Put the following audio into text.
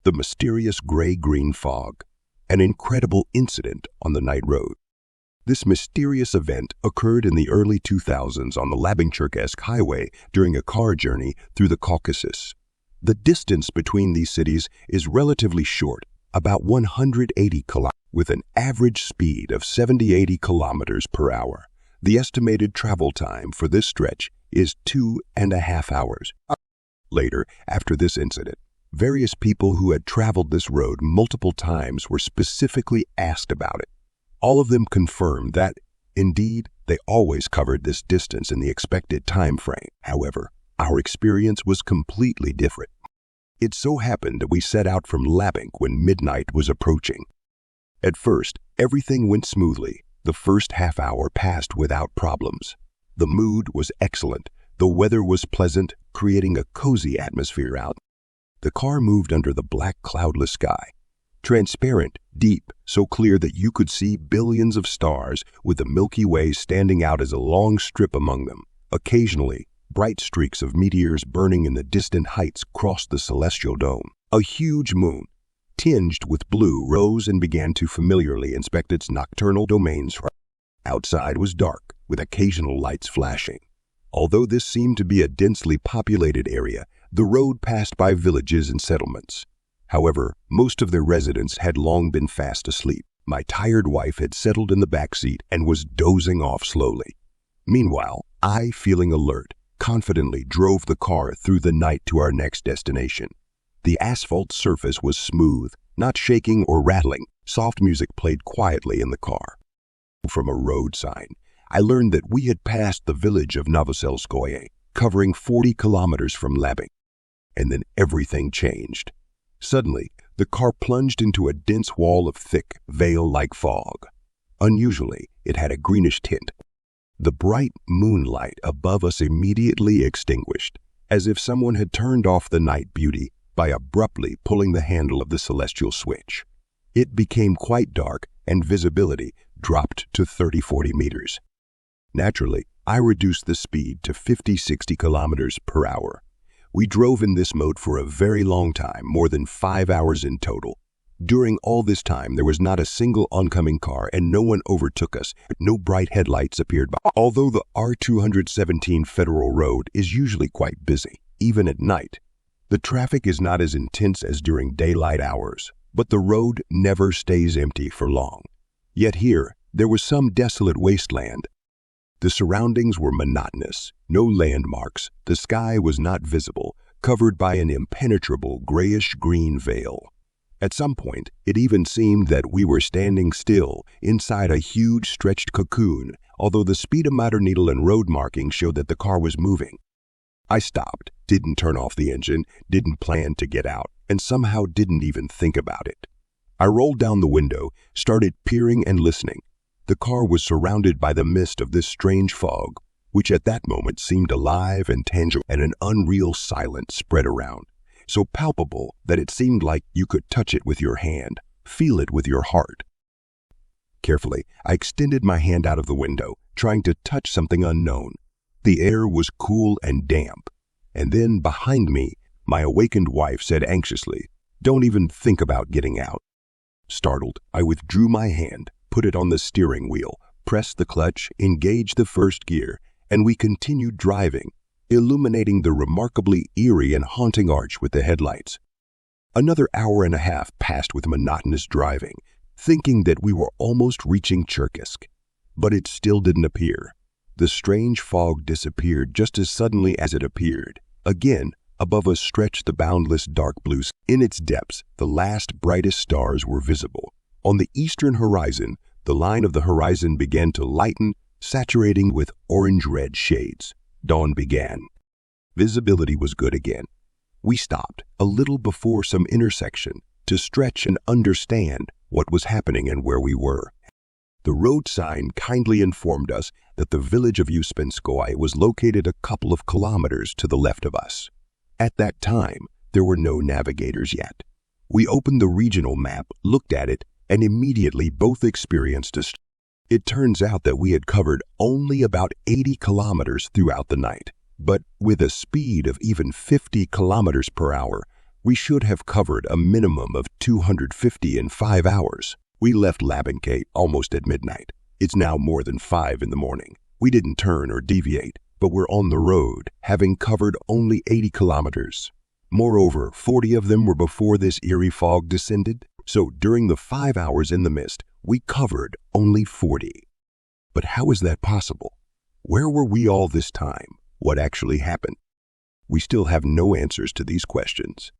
the mysterious gray-green fog, an incredible incident on the night road. This mysterious event occurred in the early 2000s on the Labinck-Cherkessk highway during a car journey through the Caucasus. The distance between these cities is relatively short, about 180 kilometers, with an average speed of 70-80 kilometers per hour. The estimated travel time for this stretch is 2.5 hours. Later, after this incident, various people who had traveled this road multiple times were specifically asked about it. All of them confirmed that, indeed, they always covered this distance in the expected time frame. However, our experience was completely different. It so happened that we set out from Labinck when midnight was approaching. At first, everything went smoothly. The first half hour passed without problems. The mood was excellent. The weather was pleasant, creating a cozy atmosphere out. The car moved under the black, cloudless sky. Transparent, deep, so clear that you could see billions of stars, with the Milky Way standing out as a long strip among them. Occasionally, bright streaks of meteors burning in the distant heights crossed the celestial dome. A huge moon, tinged with blue, rose and began to familiarly inspect its nocturnal domains. Outside was dark, with occasional lights flashing. Although this seemed to be a densely populated area, the road passed by villages and settlements. However, most of their residents had long been fast asleep. My tired wife had settled in the back seat and was dozing off slowly. Meanwhile, I, feeling alert, confidently drove the car through the night to our next destination. The asphalt surface was smooth, not shaking or rattling. Soft music played quietly in the car. From a road sign, I learned that we had passed the village of Novoselskoye, covering 40 kilometers from Labinck. And then everything changed. Suddenly, the car plunged into a dense wall of thick, veil-like fog. Unusually, it had a greenish tint. The bright moonlight above us immediately extinguished, as if someone had turned off the night beauty by abruptly pulling the handle of the celestial switch. It became quite dark, and visibility dropped to 30-40 meters. Naturally, I reduced the speed to 50-60 kilometers per hour. We drove in this mode for a very long time, more than 5 hours in total. During all this time, there was not a single oncoming car and no one overtook us. No bright headlights appeared. Although the R217 Federal Road is usually quite busy, even at night, the traffic is not as intense as during daylight hours, but the road never stays empty for long. Yet here, there was some desolate wasteland. The surroundings were monotonous, no landmarks, the sky was not visible, covered by an impenetrable grayish-green veil. At some point, it even seemed that we were standing still inside a huge stretched cocoon, although the speedometer needle and road markings showed that the car was moving. I stopped, didn't turn off the engine, didn't plan to get out, and somehow didn't even think about it. I rolled down the window, started peering and listening. The car was surrounded by the mist of this strange fog, which at that moment seemed alive and tangible, and an unreal silence spread around, so palpable that it seemed like you could touch it with your hand, feel it with your heart. Carefully, I extended my hand out of the window, trying to touch something unknown. The air was cool and damp, and then behind me, my awakened wife said anxiously, "Don't even think about getting out." Startled, I withdrew my hand, put it on the steering wheel, pressed the clutch, engaged the first gear, and we continued driving, illuminating the remarkably eerie and haunting arch with the headlights. Another hour and a half passed with monotonous driving, thinking that we were almost reaching Cherkessk. But it still didn't appear. The strange fog disappeared just as suddenly as it appeared. Again, above us stretched the boundless dark blue sky. In its depths, the last brightest stars were visible. On the eastern horizon, the line of the horizon began to lighten, saturating with orange-red shades. Dawn began. Visibility was good again. We stopped, a little before some intersection, to stretch and understand what was happening and where we were. The road sign kindly informed us that the village of Uspenskoye was located a couple of kilometers to the left of us. At that time, there were no navigators yet. We opened the regional map, looked at it, and immediately both experienced a It turns out that we had covered only about 80 kilometers throughout the night, but with a speed of even 50 kilometers per hour, We should have covered a minimum of 250 in 5 hours. We left Labinck almost at midnight. It's now more than 5 in the morning. We didn't turn or deviate, but we're on the road, having covered only 80 kilometers. Moreover, 40 of them were before this eerie fog descended, so during the 5 hours in the mist, we covered only 40. But how is that possible? Where were we all this time? What actually happened? We still have no answers to these questions.